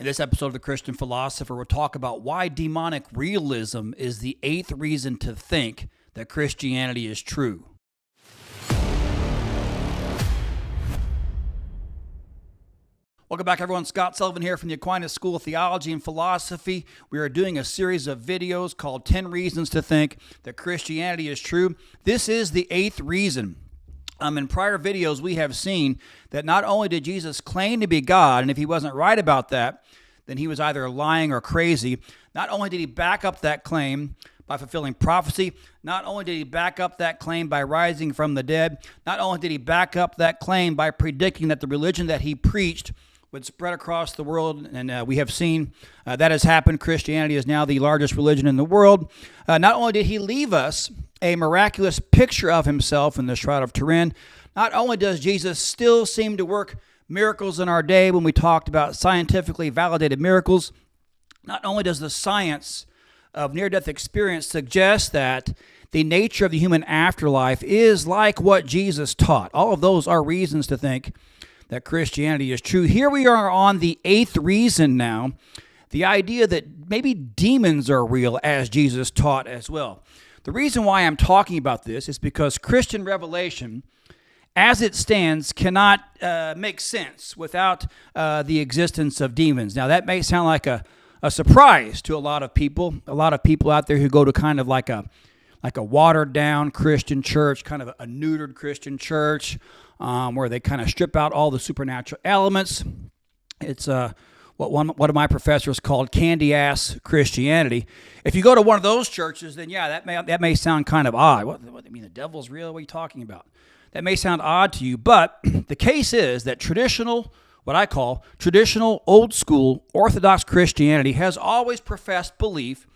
In this episode of the Christian Philosopher, we'll talk about why demonic realism is the eighth reason to think that Christianity is true. Welcome back, everyone. Scott Sullivan here from the Aquinas School of Theology and Philosophy. We are doing a series of videos called 10 Reasons to Think That Christianity is True. This is the eighth reason. In prior videos, we have seen that not only did Jesus claim to be God, and if he wasn't right about that, then he was either lying or crazy. Not only did he back up that claim by fulfilling prophecy, not only did he back up that claim by rising from the dead, not only did he back up that claim by predicting that the religion that he preached would spread across the world, and we have seen that has happened. Christianity is now the largest religion in the world. Not only did he leave us a miraculous picture of himself in the Shroud of Turin, not only does Jesus still seem to work miracles in our day when we talked about scientifically validated miracles, not only does the science of near-death experience suggest that the nature of the human afterlife is like what Jesus taught. All of those are reasons to think that Christianity is true. Here we are on the eighth reason now, the idea that maybe demons are real as Jesus taught as well. The reason why I'm talking about this is because Christian revelation, as it stands, cannot make sense without the existence of demons. Now, that may sound like a surprise to a lot of people out there who go to kind of like a watered-down Christian church, kind of a neutered Christian church, where they kind of strip out all the supernatural elements. It's what one of my professors called candy-ass Christianity. If you go to one of those churches, then yeah, that may sound kind of odd. What do you mean, the devil's real? What are you talking about? That may sound odd to you, but the case is that what I call traditional, old-school, Orthodox Christianity has always professed belief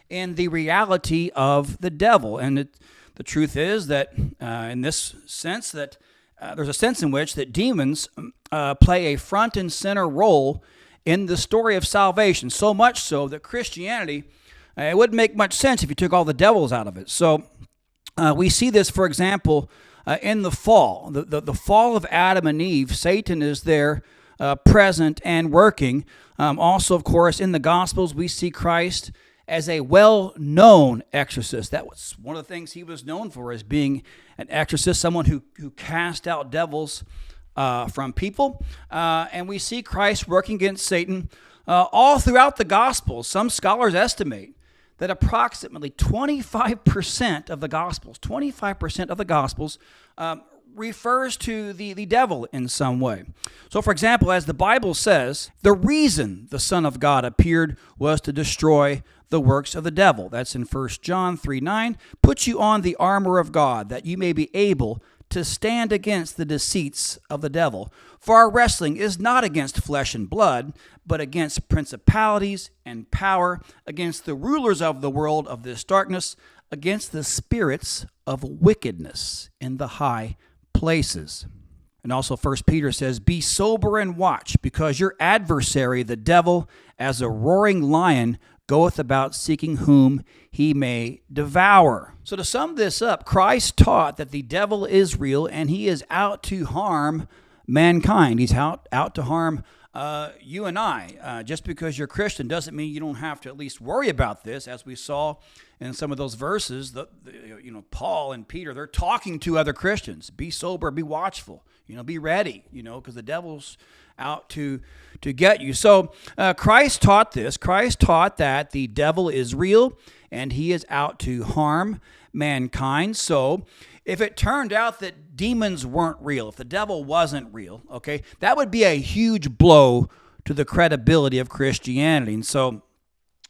in the reality of the devil. And the truth is that in this sense that there's a sense in which that demons play a front and center role in the story of salvation, so much so that Christianity, it wouldn't make much sense if you took all the devils out of it. So we see this, for example, in the fall. The fall of Adam and Eve, Satan is there present and working. Also, of course, in the Gospels, we see Christ as a well-known exorcist. That was one of the things he was known for, as being an exorcist, someone who cast out devils from people. And we see Christ working against Satan all throughout the Gospels. Some scholars estimate that approximately 25% of the Gospels refers to the devil in some way. So, for example, as the Bible says, the reason the Son of God appeared was to destroy the works of the devil. That's in 1 John 3:9. Put you on the armor of God, that you may be able to stand against the deceits of the devil. For our wrestling is not against flesh and blood, but against principalities and power, against the rulers of the world of this darkness, against the spirits of wickedness in the high places. And also 1 Peter says, be sober and watch, because your adversary, the devil, as a roaring lion, goeth about seeking whom he may devour. So to sum this up, Christ taught that the devil is real and he is out to harm mankind. He's out to harm you and I. Just because you're Christian doesn't mean you don't have to at least worry about this. As we saw in some of those verses, Paul and Peter, they're talking to other Christians. Be sober, be watchful, be ready, because the devil's out to get you. So Christ taught this. Christ taught that the devil is real and he is out to harm mankind. So if it turned out that demons weren't real, if the devil wasn't real, okay, that would be a huge blow to the credibility of Christianity. And so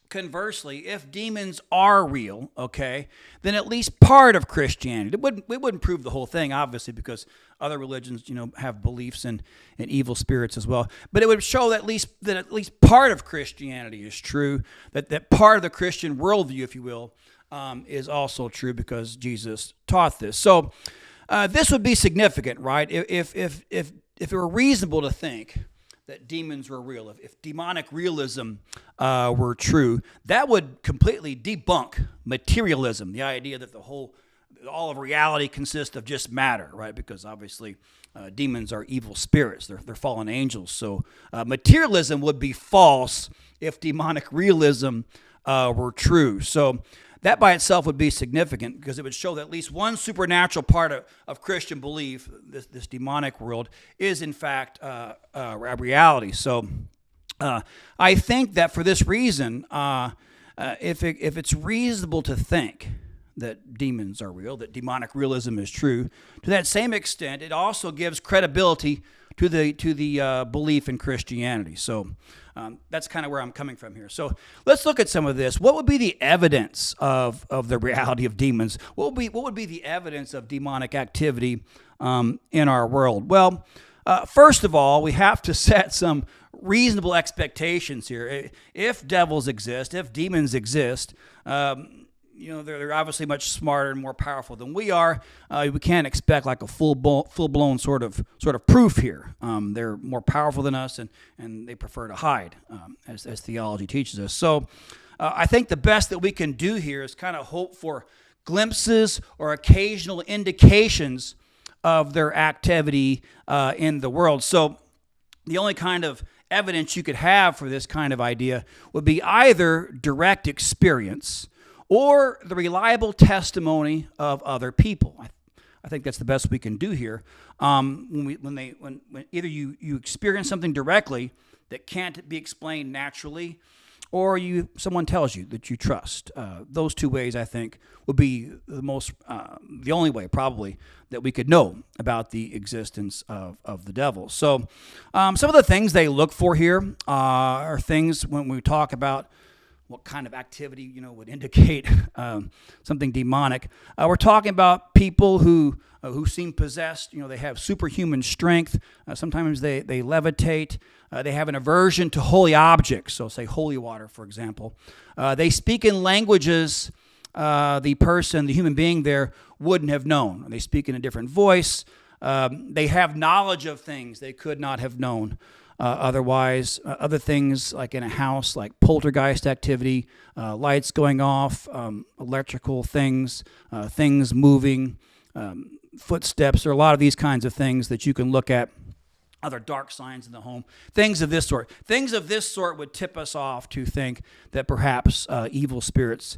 conversely, if demons are real, okay, then at least part of Christianity, it wouldn't prove the whole thing, obviously, because other religions, have beliefs in evil spirits as well. But it would show that at least part of Christianity is true, that part of the Christian worldview, if you will, is also true because Jesus taught this. So this would be significant, right? If it were reasonable to think that demons were real, if demonic realism were true, that would completely debunk materialism, the idea that the whole all of reality consists of just matter, right? Because obviously demons are evil spirits. They're fallen angels. So materialism would be false if demonic realism were true. So that by itself would be significant because it would show that at least one supernatural part of Christian belief, this demonic world, is in fact a reality. So I think that for this reason, if it's reasonable to think that demons are real, that demonic realism is true, to that same extent, it also gives credibility to the belief in Christianity. So that's kind of where I'm coming from here. So let's look at some of this. What would be the evidence of the reality of demons? What would be the evidence of demonic activity in our world? Well, first of all, we have to set some reasonable expectations here. If devils exist, if demons exist, they're obviously much smarter and more powerful than we are. We can't expect like a full-blown sort of proof here. They're more powerful than us, and they prefer to hide, as theology teaches us. So I think the best that we can do here is kind of hope for glimpses or occasional indications of their activity in the world. So the only kind of evidence you could have for this kind of idea would be either direct experience or the reliable testimony of other people. I think that's the best we can do here. When either you experience something directly that can't be explained naturally, or someone tells you that you trust. Those two ways, I think, would be the only way probably that we could know about the existence of the devil. So some of the things they look for here are things when we talk about what kind of activity would indicate something demonic. We're talking about people who seem possessed. They have superhuman strength. Sometimes they levitate. They have an aversion to holy objects. So say holy water, for example. They speak in languages the human being there wouldn't have known. They speak in a different voice. They have knowledge of things they could not have known. Otherwise, other things like in a house, like poltergeist activity, lights going off, electrical things, things moving, footsteps. There are a lot of these kinds of things that you can look at. Other dark signs in the home, things of this sort. Things of this sort would tip us off to think that perhaps evil spirits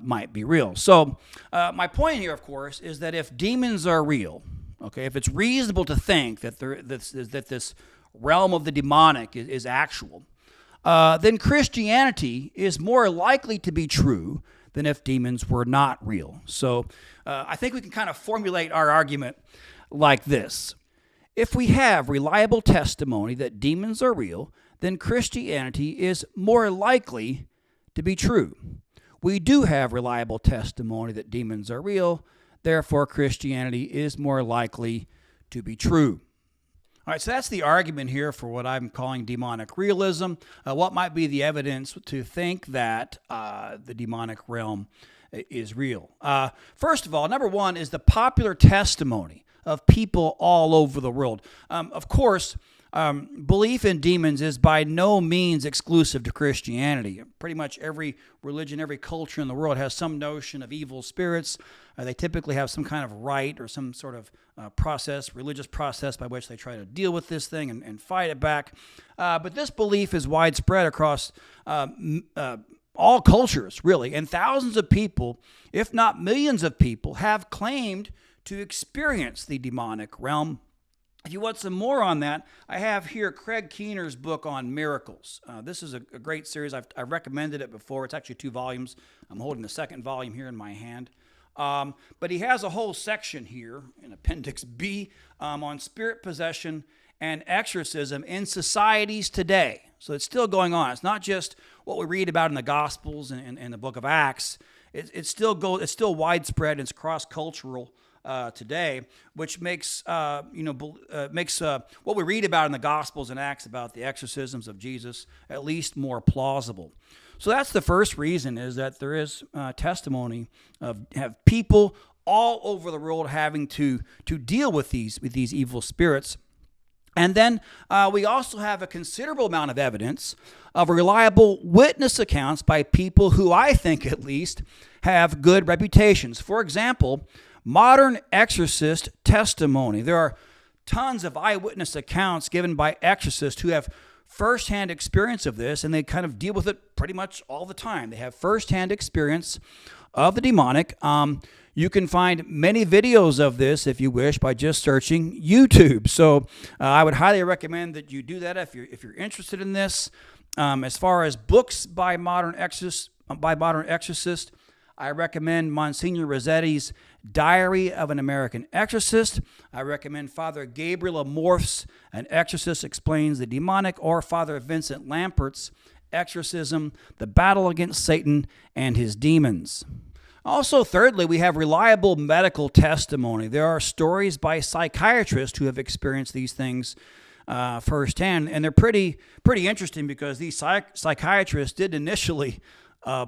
might be real. So my point here, of course, is that if demons are real, okay, if it's reasonable to think that this realm of the demonic is actual, then Christianity is more likely to be true than if demons were not real. So I think we can kind of formulate our argument like this. If we have reliable testimony that demons are real, then Christianity is more likely to be true. We do have reliable testimony that demons are real, therefore Christianity is more likely to be true. All right, so that's the argument here for what I'm calling demonic realism. What might be the evidence to think that the demonic realm is real? First of all, number one is the popular testimony of people all over the world. Of course, belief in demons is by no means exclusive to Christianity. Pretty much every religion, every culture in the world has some notion of evil spirits. They typically have some kind of rite or some sort of religious process by which they try to deal with this thing and fight it back. But this belief is widespread across all cultures, really. And thousands of people, if not millions of people, have claimed to experience the demonic realm. If you want some more on that, I have here Craig Keener's book on miracles. This is a great series. I've recommended it before. It's actually 2 volumes. I'm holding the second volume here in my hand. But he has a whole section here in Appendix B on spirit possession and exorcism in societies today. So it's still going on. It's not just what we read about in the Gospels and in the book of Acts. It's still widespread. It's cross-cultural today, which makes what we read about in the Gospels and Acts about the exorcisms of Jesus at least more plausible. So that's the first reason, is that there is testimony have people all over the world having to deal with these evil spirits. And then we also have a considerable amount of evidence of reliable witness accounts by people who I think at least have good reputations. For example, Modern exorcist testimony. There are tons of eyewitness accounts given by exorcists who have firsthand experience of this, and they kind of deal with it pretty much all the time. They have firsthand experience of the demonic. You can find many videos of this, if you wish, by just searching YouTube. So I would highly recommend that you do that if you're interested in this. As far as books by modern exorcists, I recommend Monsignor Rossetti's Diary of an American Exorcist. I recommend Father Gabriel Amorth's An Exorcist Explains the Demonic, or Father Vincent Lampert's Exorcism, The Battle Against Satan and His Demons. Also, thirdly, we have reliable medical testimony. There are stories by psychiatrists who have experienced these things firsthand, and they're pretty interesting because these psychiatrists did initially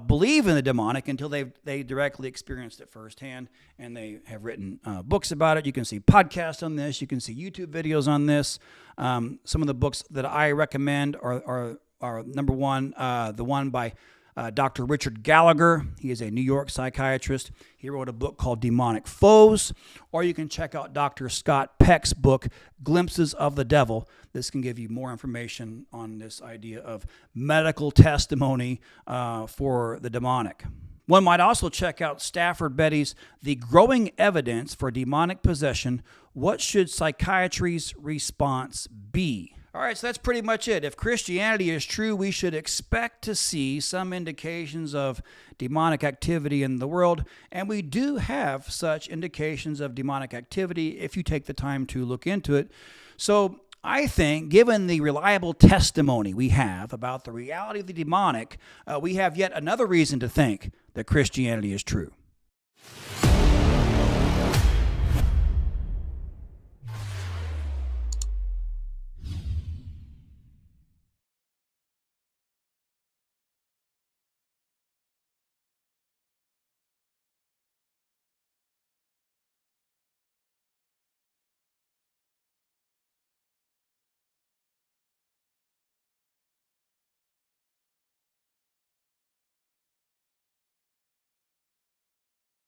believe in the demonic until they directly experienced it firsthand, and they have written books about it. You can see podcasts on this. You can see YouTube videos on this. Some of the books that I recommend are number one, the one by Dr. Richard Gallagher. He is a New York psychiatrist. He wrote a book called Demonic Foes. Or you can check out Dr. Scott Peck's book, Glimpses of the Devil. This can give you more information on this idea of medical testimony for the demonic. One might also check out Stafford Betty's The Growing Evidence for Demonic Possession. What should psychiatry's response be? All right, so that's pretty much it. If Christianity is true, we should expect to see some indications of demonic activity in the world, and we do have such indications of demonic activity if you take the time to look into it. So I think, given the reliable testimony we have about the reality of the demonic, we have yet another reason to think that Christianity is true.